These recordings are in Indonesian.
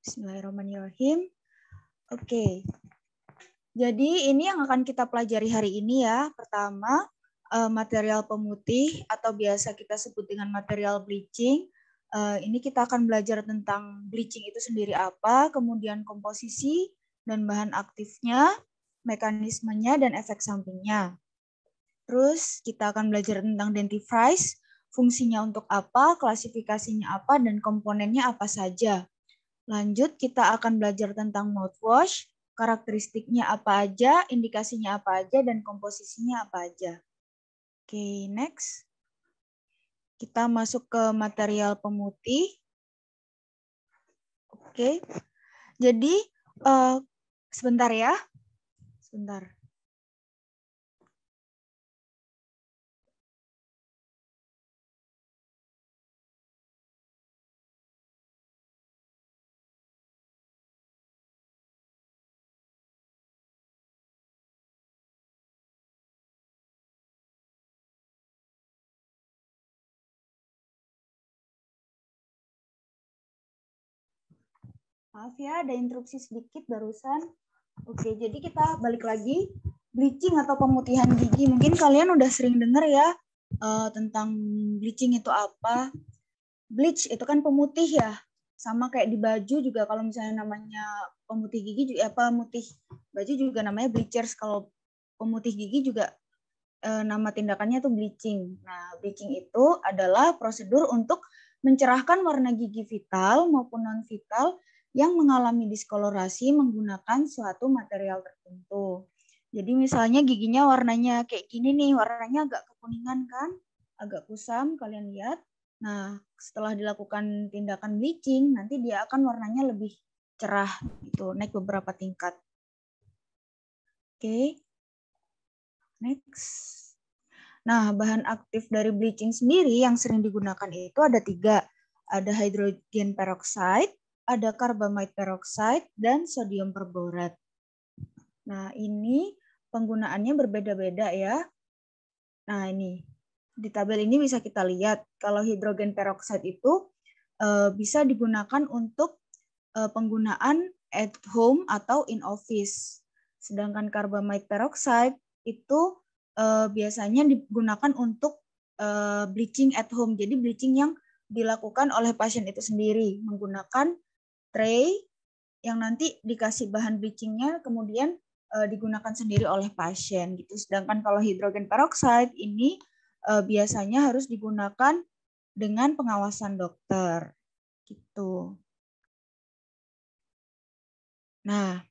Bismillahirrahmanirrahim. Oke. Jadi ini yang akan kita pelajari hari ini ya. Pertama, material pemutih atau biasa kita sebut dengan material bleaching. Ini kita akan belajar tentang bleaching itu sendiri apa, kemudian komposisi dan bahan aktifnya, mekanismenya, dan efek sampingnya. Terus kita akan belajar tentang dentifrice, fungsinya untuk apa, klasifikasinya apa, dan komponennya apa saja. Lanjut, kita akan belajar tentang mouthwash, karakteristiknya apa aja, indikasinya apa aja, dan komposisinya apa aja. Oke, next. Kita masuk ke material pemutih. Oke, jadi sebentar ya. Sebentar. Maaf ya, ada interupsi sedikit barusan. Oke, jadi kita balik lagi. Bleaching atau pemutihan gigi. Mungkin kalian udah sering dengar ya tentang bleaching itu apa. Bleach itu kan pemutih ya. Sama kayak di baju juga kalau misalnya namanya pemutih gigi juga pemutih baju juga namanya bleachers. Kalau pemutih gigi juga nama tindakannya tuh bleaching. Nah, bleaching itu adalah prosedur untuk mencerahkan warna gigi vital maupun non-vital yang mengalami diskolorasi menggunakan suatu material tertentu. Jadi misalnya giginya warnanya kayak gini nih, warnanya agak kekuningan kan, agak kusam, kalian lihat. Nah, setelah dilakukan tindakan bleaching, nanti dia akan warnanya lebih cerah, gitu, naik beberapa tingkat. Oke. Next. Nah, bahan aktif dari bleaching sendiri yang sering digunakan itu ada 3. Ada hydrogen peroxide, ada carbamide peroxide, dan sodium perborat. Nah, ini penggunaannya berbeda-beda ya. Nah, ini. Di tabel ini bisa kita lihat, kalau hidrogen peroxide itu bisa digunakan untuk penggunaan at home atau in office. Sedangkan carbamide peroxide itu biasanya digunakan untuk bleaching at home. Jadi bleaching yang dilakukan oleh pasien itu sendiri menggunakan tray yang nanti dikasih bahan bleachingnya kemudian digunakan sendiri oleh pasien gitu. Sedangkan kalau hidrogen peroxide ini biasanya harus digunakan dengan pengawasan dokter gitu. Nah,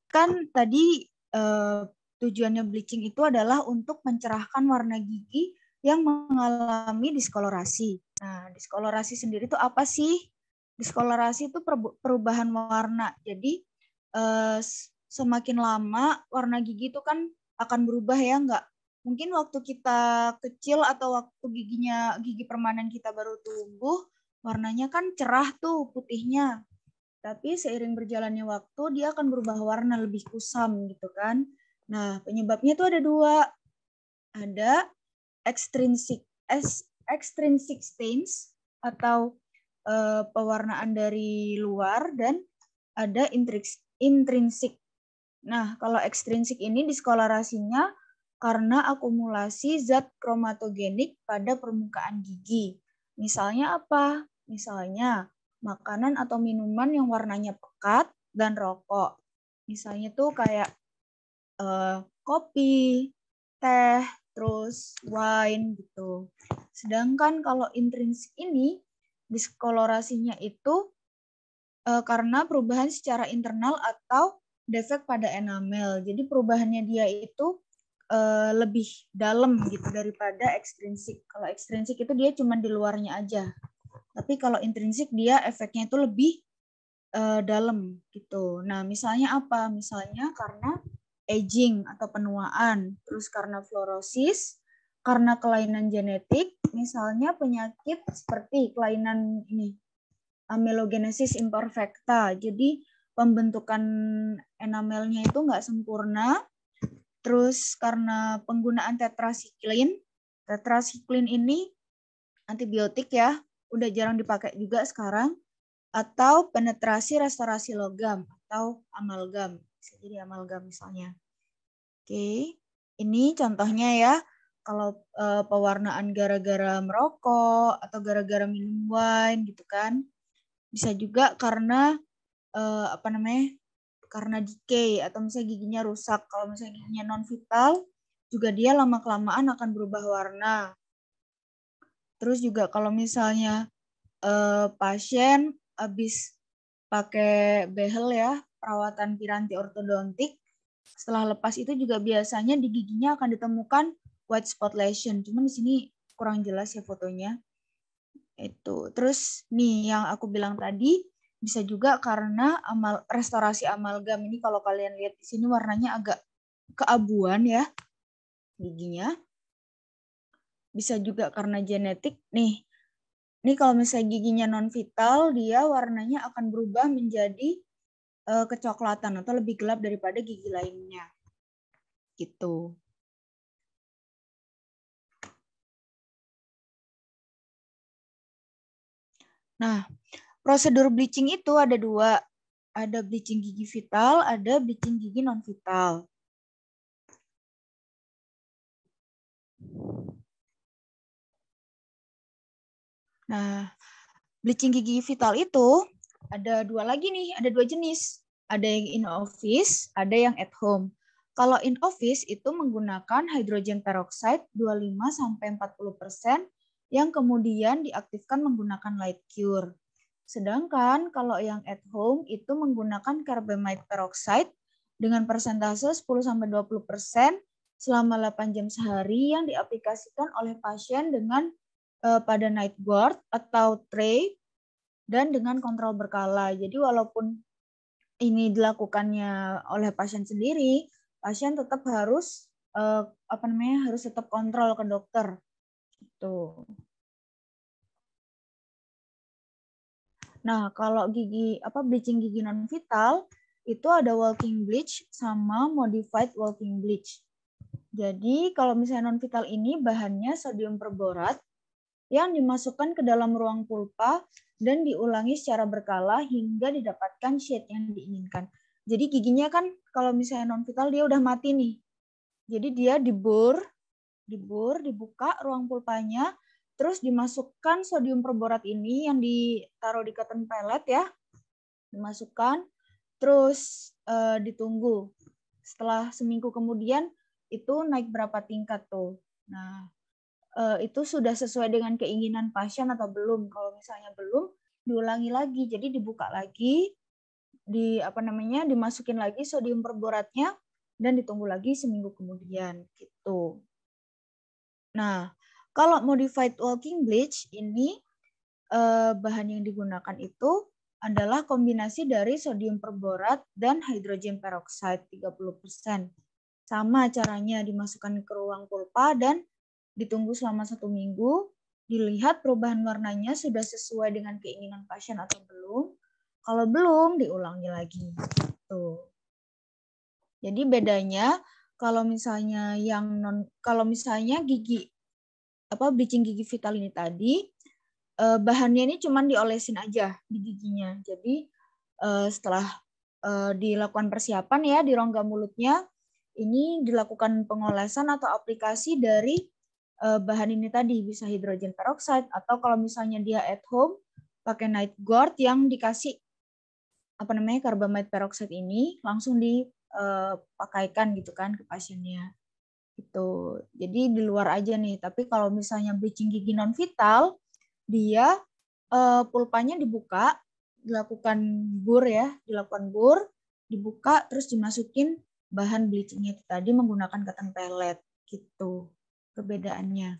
kan tadi tujuannya bleaching itu adalah untuk mencerahkan warna gigi yang mengalami diskolorasi. Nah, diskolorasi sendiri itu apa sih? Diskolorasi itu perubahan warna. Jadi semakin lama warna gigi itu kan akan berubah ya, enggak? Mungkin waktu kita kecil atau waktu gigi permanen kita baru tumbuh, warnanya kan cerah tuh putihnya. Tapi seiring berjalannya waktu dia akan berubah warna lebih kusam gitu kan. Nah, penyebabnya itu ada 2. Ada extrinsic stains atau pewarnaan dari luar dan ada intrinsic. Nah, kalau ekstrinsik ini diskolorasinya karena akumulasi zat kromatogenik pada permukaan gigi. Misalnya apa? Misalnya makanan atau minuman yang warnanya pekat dan rokok. Misalnya tuh kayak kopi, teh, terus wine gitu. Sedangkan kalau intrinsik ini diskolorasinya itu karena perubahan secara internal atau defek pada enamel. Jadi perubahannya dia itu lebih dalam gitu daripada ekstrinsik. Kalau ekstrinsik itu dia cuma di luarnya aja. Tapi kalau intrinsik dia efeknya itu lebih dalam gitu. Nah, misalnya apa? Misalnya karena aging atau penuaan, terus karena fluorosis, karena kelainan genetik, misalnya penyakit seperti kelainan ini amelogenesis imperfecta. Jadi pembentukan enamelnya itu nggak sempurna. Terus karena penggunaan tetrasiklin ini antibiotik ya, udah jarang dipakai juga sekarang. atau penetrasi restorasi logam atau amalgam. Bisa jadi amalgam misalnya. Oke, ini contohnya ya. Kalau pewarnaan gara-gara merokok atau gara-gara minum wine gitu kan. Bisa juga karena karena decay atau misalnya giginya rusak. Kalau misalnya giginya non vital, juga dia lama-kelamaan akan berubah warna. Terus juga kalau misalnya pasien habis pakai behel ya, perawatan piranti ortodontik, setelah lepas itu juga biasanya di giginya akan ditemukan white spot lesion. Cuman di sini kurang jelas ya fotonya. Itu. Terus nih yang aku bilang tadi bisa juga karena restorasi amalgam. Ini kalau kalian lihat di sini warnanya agak keabuan ya giginya. Bisa juga karena genetik nih. Ini kalau misalnya giginya non vital, dia warnanya akan berubah menjadi kecoklatan atau lebih gelap daripada gigi lainnya. Gitu. Nah, prosedur bleaching itu ada dua. Ada bleaching gigi vital, ada bleaching gigi non vital. Nah, bleaching gigi vital itu ada dua lagi nih, ada dua jenis. Ada yang in office, ada yang at home. Kalau in office itu menggunakan hydrogen peroxide 25-40% yang kemudian diaktifkan menggunakan light cure. Sedangkan kalau yang at home itu menggunakan carbamide peroxide dengan persentase 10-20% selama 8 jam sehari yang diaplikasikan oleh pasien dengan pada night guard atau tray dan dengan kontrol berkala. Jadi walaupun ini dilakukannya oleh pasien sendiri, pasien tetap harus harus tetap kontrol ke dokter. Gitu. Nah, kalau bleaching gigi non vital itu ada walking bleach sama modified walking bleach. Jadi kalau misalnya non vital ini bahannya sodium perborat yang dimasukkan ke dalam ruang pulpa dan diulangi secara berkala hingga didapatkan shade yang diinginkan. Jadi giginya kan kalau misalnya non vital dia udah mati nih. Jadi dia dibuka ruang pulpanya, terus dimasukkan sodium perborat ini yang ditaruh di cotton pellet ya, dimasukkan, terus ditunggu. Setelah seminggu kemudian itu naik berapa tingkat tuh. Nah, itu sudah sesuai dengan keinginan pasien atau belum. Kalau misalnya belum, diulangi lagi. Jadi dibuka lagi, dimasukin lagi sodium perboratnya dan ditunggu lagi seminggu kemudian gitu. Nah, kalau modified walking bleach ini bahan yang digunakan itu adalah kombinasi dari sodium perborat dan hydrogen peroxide 30%. Sama caranya, dimasukkan ke ruang pulpa dan ditunggu selama 1 minggu, dilihat perubahan warnanya sudah sesuai dengan keinginan pasien atau belum. Kalau belum, diulangi lagi. Tuh. Jadi bedanya kalau misalnya bleaching gigi vital ini tadi, bahannya ini cuma diolesin aja di giginya. Jadi setelah dilakukan persiapan ya di rongga mulutnya, ini dilakukan pengolesan atau aplikasi dari bahan ini tadi, bisa hydrogen peroxide atau kalau misalnya dia at home pakai night guard yang dikasih carbamide peroxide ini langsung dipakaikan gitu kan ke pasiennya. Itu. Jadi di luar aja nih. Tapi kalau misalnya bleaching gigi non vital, dia pulpanya dibuka, dilakukan bur, dibuka terus dimasukin bahan bleachingnya tadi menggunakan cotton pellet gitu. Perbedaannya.